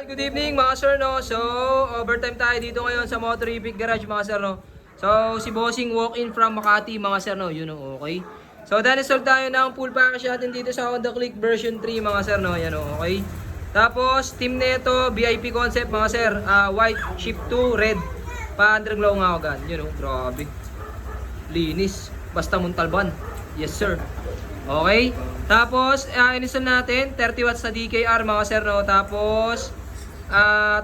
Good evening mga sir, no? So, overtime tayo dito ngayon sa Motorific Garage mga sir, no? So, si Bossing walk-in from Makati mga sir, no? Yun, no? Okay. So, dahil solve tayo ng full package natin dito sa Honda Click version 3 mga sir, no? Yan, no? Okay. Tapos, team neto, VIP concept mga sir. White, shift to red. Pa-underglow nga ako gan. Yun, no? Grabe. Linis. Basta Montalban. Yes, sir. Okay. Tapos, install natin 30 watts na DKR mga sir, no? Tapos,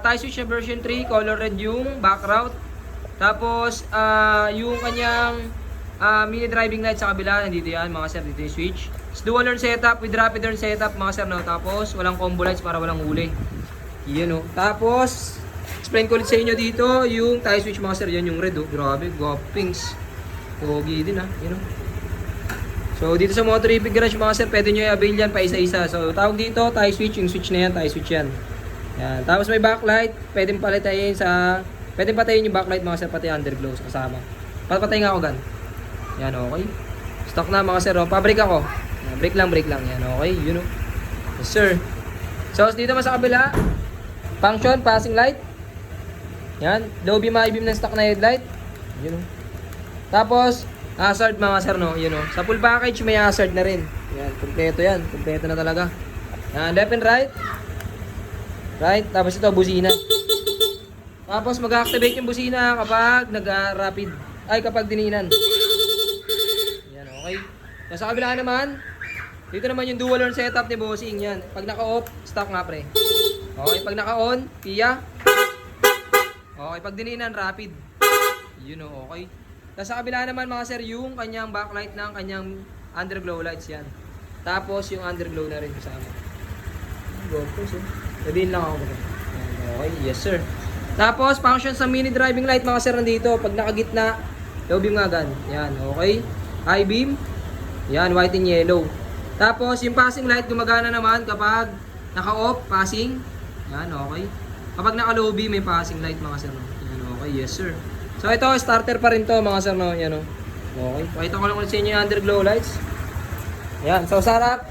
tie switch na version 3, color red yung back route. Tapos, yung kanyang mini driving light sa kabila, nandito yan mga sir, dito yung switch. Dual horn setup with rapid horn setup mga sir, no? Tapos, walang combo lights para walang huli. Yan, no? Tapos, explain ko ulit sa inyo dito, yung tie switch mga sir, yan yung red, oh. Grabe, guwapings. Pogi din, Yan, no? So, dito sa Motorific Garage mga sir, pwede nyo i-avail yan pa isa-isa. So, tawag dito, tie switch, yung switch na yan, tie switch yan. Yan. Tapos may backlight, pwedeng palitayin pwedeng patayin yung backlight mga sir, pati underglows kasama. Papatayin nga ako gan. Yan, okay. Stock na mga sir, oh. Pa-break ako. Yan, break lang. Yan, okay. Yun, oh. Yes, sir. So, dito mas sa kabila, function, passing light. Yan, low beam, high beam ng stock na headlight. Yun, oh. Tapos, hazard mga sir, no? Yun, oh. Sa full package, may hazard na rin. Yan, kumpleto yan. Kumpleto na talaga. Yan, left and right. Right, tapos ito, busina. Tapos mag-activate yung busina kapag nag-rapid. Ay, kapag diniinan. Yan, okay. Nasa kabila naman, dito naman yung dual horn setup ni Bossing. Yan, pag naka-off, stop nga pre. Okay, pag naka-on, Kia. Okay, pag diniinan, rapid. Yun, okay. Nasa kabila naman mga sir, yung kanyang backlight ng kanyang underglow lights yan. Tapos yung underglow na rin kasama. Go, so. Sabihin lang ako. Okay, yes sir. Tapos, function sa mini driving light mga sir nandito. Pag nakagitna, low beam nga gan. Yan, okay. High beam. Yan, white and yellow. Tapos, yung passing light gumagana naman kapag naka-off, passing. Yan, okay. Kapag naka-low beam, may passing light mga sir. Yan, okay, yes sir. So, ito, starter pa rin to mga sir. No? Yan, okay. Pakita ko lang ulit sa inyo yung underglow lights. Yan, so sarap.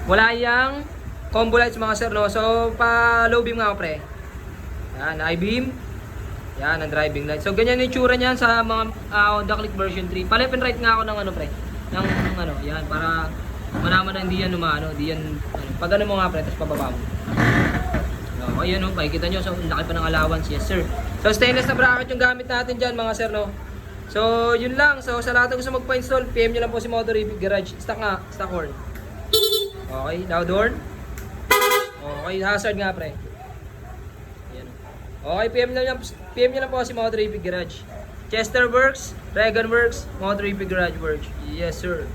Wala yang combo lights mga sir, no? So, pa low beam nga ako, pre. Yan, high beam. Yan, ang driving light. So, ganyan yung tsura niyan sa mga Honda Click version 3. Pa left and right nga ako ng ano, pre. Ng ano, yan, para malaman na hindi yan umano, hindi yan, ano. Pag ano mo nga, pre, tapos pababa mo. So, ayan, no? Pakikita nyo, so, laki pa ng allowance. Yes, sir. So, stainless na bracket yung gamit natin dyan, mga sir, no? So, yun lang. So, sa lahat ng gusto magpa-install, PM nyo lang po si Motorific Garage. Stock nga, stock horn. Okay, loud horn. Okay, hazard nga pre. Ayan. Okay, PM nyo lang po si Motorific Garage. Chester Works, Regan Works, Motorific Garage Works. Yes sir.